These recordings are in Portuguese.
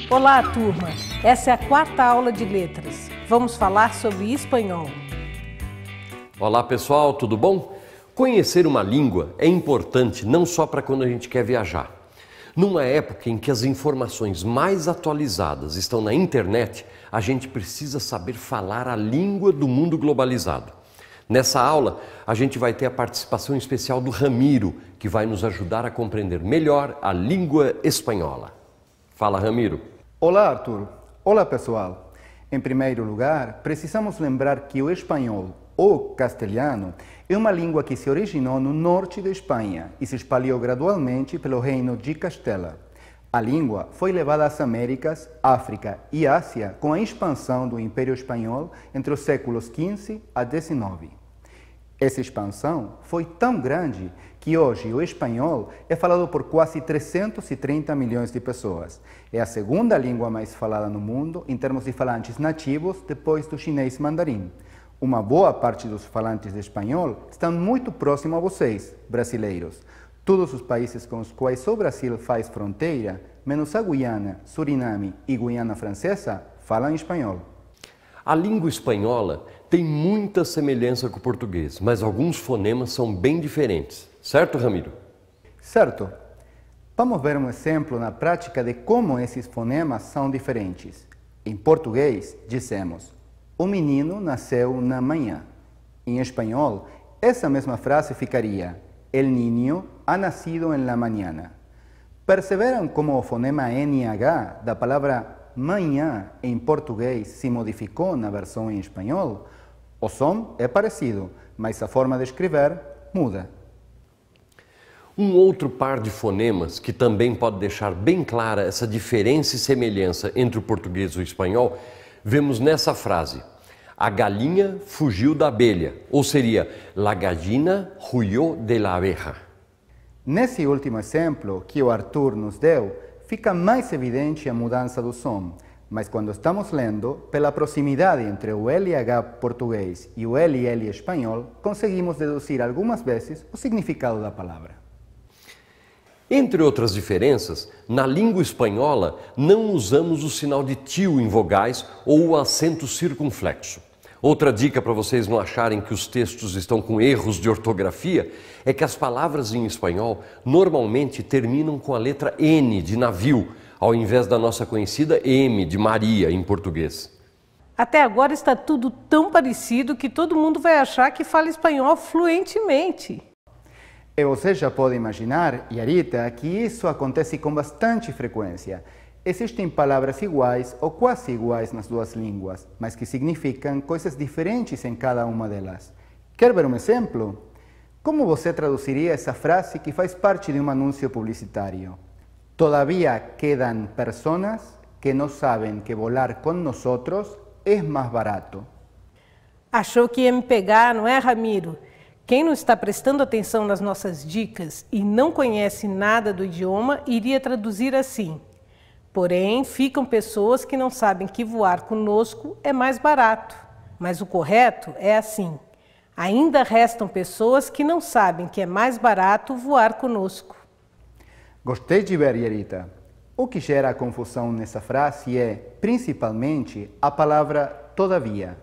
Olá, turma! Essa é a quarta aula de letras. Vamos falar sobre espanhol. Olá, pessoal, tudo bom? Conhecer uma língua é importante não só para quando a gente quer viajar. Numa época em que as informações mais atualizadas estão na internet, a gente precisa saber falar a língua do mundo globalizado. Nessa aula, a gente vai ter a participação especial do Ramiro, que vai nos ajudar a compreender melhor a língua espanhola. Fala, Ramiro. Olá, Arthur. Olá, pessoal. Em primeiro lugar, precisamos lembrar que o espanhol, ou castelhano, é uma língua que se originou no norte da Espanha e se espalhou gradualmente pelo reino de Castela. A língua foi levada às Américas, África e Ásia com a expansão do Império Espanhol entre os séculos XV a XIX. Essa expansão foi tão grande que hoje o espanhol é falado por quase 330 milhões de pessoas. É a segunda língua mais falada no mundo em termos de falantes nativos, depois do chinês mandarim. Uma boa parte dos falantes de espanhol estão muito próximo a vocês, brasileiros. Todos os países com os quais o Brasil faz fronteira, menos a Guiana, Suriname e Guiana Francesa, falam espanhol. A língua espanhola tem muita semelhança com o português, mas alguns fonemas são bem diferentes. Certo, Ramiro? Certo. Vamos ver um exemplo na prática de como esses fonemas são diferentes. Em português, dizemos: o menino nasceu na manhã. Em espanhol, essa mesma frase ficaria: el niño ha nacido en la mañana. Perceberam como o fonema NH da palavra manhã em português se modificou na versão em espanhol? O som é parecido, mas a forma de escrever muda. Um outro par de fonemas que também pode deixar bem clara essa diferença e semelhança entre o português e o espanhol, vemos nessa frase: a galinha fugiu da abelha, ou seria la gallina huyó de la abeja. Nesse último exemplo que o Arthur nos deu, fica mais evidente a mudança do som, mas quando estamos lendo, pela proximidade entre o LH português e o LL espanhol, conseguimos deduzir algumas vezes o significado da palavra. Entre outras diferenças, na língua espanhola não usamos o sinal de tio em vogais ou o acento circunflexo. Outra dica para vocês não acharem que os textos estão com erros de ortografia é que as palavras em espanhol normalmente terminam com a letra N de navio, ao invés da nossa conhecida M de Maria em português. Até agora está tudo tão parecido que todo mundo vai achar que fala espanhol fluentemente. E você já pode imaginar, Yarita, que isso acontece com bastante frequência. Existem palavras iguais ou quase iguais nas duas línguas, mas que significam coisas diferentes em cada uma delas. Quer ver um exemplo? Como você traduziria essa frase que faz parte de um anúncio publicitário? Todavía quedan personas que no saben que volar con nosotros es más barato. Achou que ia me pegar, não é, Ramiro? Quem não está prestando atenção nas nossas dicas e não conhece nada do idioma, iria traduzir assim: porém, ficam pessoas que não sabem que voar conosco é mais barato. Mas o correto é assim: ainda restam pessoas que não sabem que é mais barato voar conosco. Gostei de ver, Yarita. O que gera confusão nessa frase é, principalmente, a palavra todavia.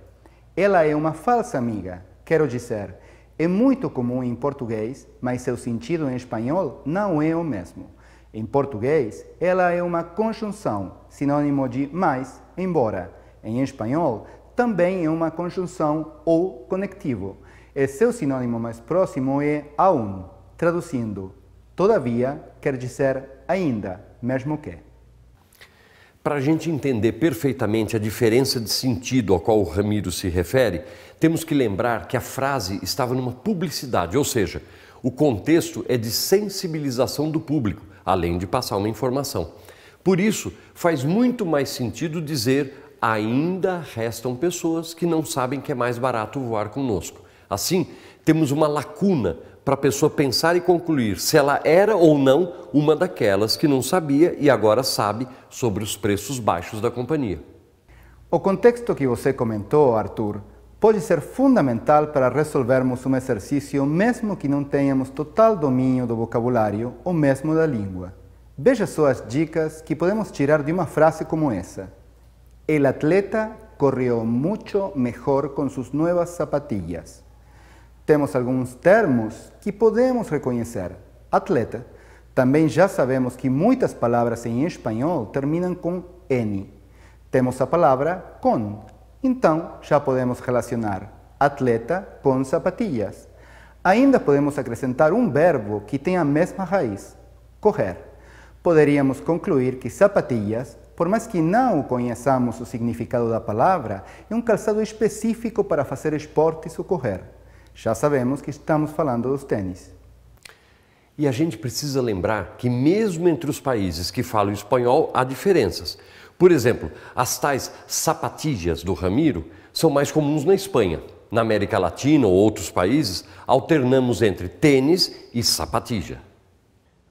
Ela é uma falsa amiga, quero dizer, é muito comum em português, mas seu sentido em espanhol não é o mesmo. Em português, ela é uma conjunção, sinônimo de mais, embora. Em espanhol, também é uma conjunção ou conectivo. E seu sinônimo mais próximo é aún, traduzindo. Todavia quer dizer ainda, mesmo que. Para a gente entender perfeitamente a diferença de sentido ao qual o Ramiro se refere, temos que lembrar que a frase estava numa publicidade, ou seja, o contexto é de sensibilização do público, além de passar uma informação. Por isso, faz muito mais sentido dizer: ainda restam pessoas que não sabem que é mais barato voar conosco. Assim, temos uma lacuna para a pessoa pensar e concluir se ela era ou não uma daquelas que não sabia e agora sabe sobre os preços baixos da companhia. O contexto que você comentou, Arthur, pode ser fundamental para resolvermos um exercício mesmo que não tenhamos total domínio do vocabulário ou mesmo da língua. Veja só as dicas que podemos tirar de uma frase como essa. El atleta corrió mucho mejor con sus nuevas zapatillas. Temos alguns termos que podemos reconhecer. Atleta. Também já sabemos que muitas palavras em espanhol terminam com N. Temos a palavra con. Então, já podemos relacionar atleta com zapatillas. Ainda podemos acrescentar um verbo que tem a mesma raiz, correr. Poderíamos concluir que sapatillas, por mais que não conheçamos o significado da palavra, é um calçado específico para fazer esportes ou correr. Já sabemos que estamos falando dos tênis. E a gente precisa lembrar que mesmo entre os países que falam espanhol há diferenças. Por exemplo, as tais sapatilhas do Ramiro são mais comuns na Espanha. Na América Latina ou outros países, alternamos entre tênis e sapatilha.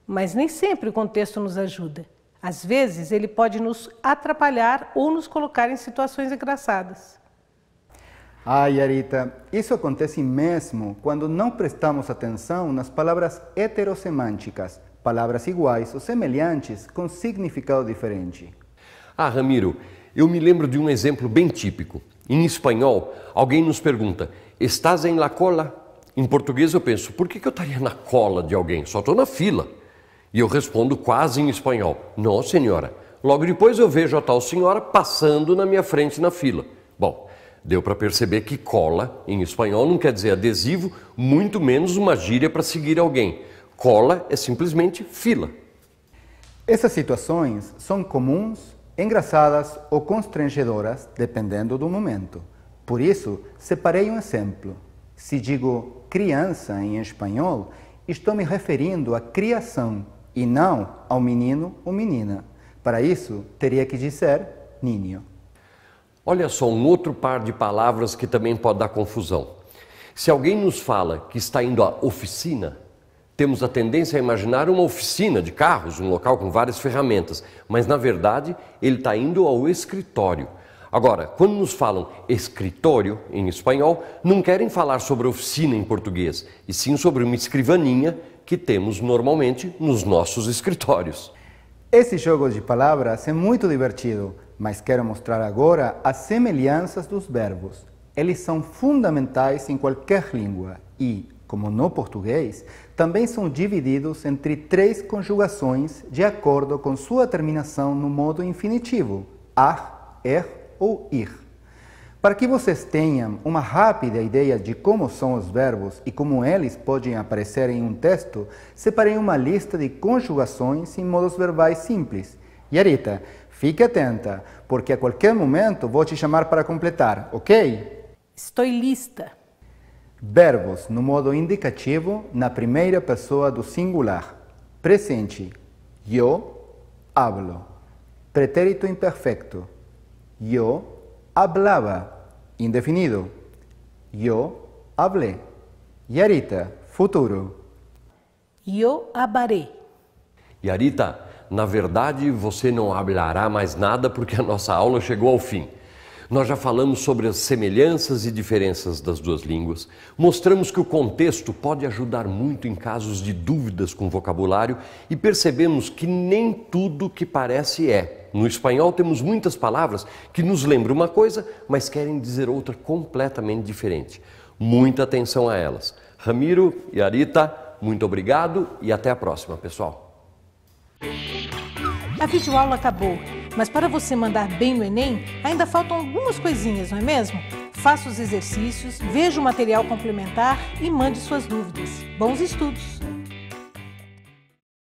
Mas nem sempre o contexto nos ajuda. Às vezes, ele pode nos atrapalhar ou nos colocar em situações engraçadas. Yarita, isso acontece mesmo quando não prestamos atenção nas palavras heterossemânticas, palavras iguais ou semelhantes com significado diferente. Ramiro, eu me lembro de um exemplo bem típico. Em espanhol, alguém nos pergunta, estás em la cola? Em português eu penso, por que eu estaria na cola de alguém? Só estou na fila. E eu respondo quase em espanhol, não, senhora. Logo depois eu vejo a tal senhora passando na minha frente na fila. Bom, deu para perceber que cola, em espanhol, não quer dizer adesivo, muito menos uma gíria para seguir alguém. Cola é simplesmente fila. Essas situações são comuns, engraçadas ou constrangedoras, dependendo do momento. Por isso, separei um exemplo. Se digo criança em espanhol, estou me referindo à criação e não ao menino ou menina. Para isso, teria que dizer niño. Olha só, um outro par de palavras que também pode dar confusão. Se alguém nos fala que está indo à oficina, temos a tendência a imaginar uma oficina de carros, um local com várias ferramentas, mas na verdade ele está indo ao escritório. Agora, quando nos falam escritório em espanhol, não querem falar sobre oficina em português, e sim sobre uma escrivaninha que temos normalmente nos nossos escritórios. Esse jogo de palavras é muito divertido, mas quero mostrar agora as semelhanças dos verbos. Eles são fundamentais em qualquer língua e, como no português, também são divididos entre 3 conjugações de acordo com sua terminação no modo infinitivo, ar, ou ir. Para que vocês tenham uma rápida ideia de como são os verbos e como eles podem aparecer em um texto, separei uma lista de conjugações em modos verbais simples. Yarita, fique atenta, porque a qualquer momento vou te chamar para completar, ok? Estou lista. Verbos no modo indicativo na primeira pessoa do singular. Presente, yo hablo. Pretérito imperfecto, yo hablaba. Indefinido, yo hablé. Yarita, futuro. Yo hablaré. Yarita, na verdade você não hablará mais nada porque a nossa aula chegou ao fim. Nós já falamos sobre as semelhanças e diferenças das duas línguas, mostramos que o contexto pode ajudar muito em casos de dúvidas com vocabulário e percebemos que nem tudo que parece é. No espanhol temos muitas palavras que nos lembram uma coisa, mas querem dizer outra completamente diferente. Muita atenção a elas. Ramiro e Yarita, muito obrigado e até a próxima, pessoal. A videoaula acabou, mas para você mandar bem no Enem, ainda faltam algumas coisinhas, não é mesmo? Faça os exercícios, veja o material complementar e mande suas dúvidas. Bons estudos!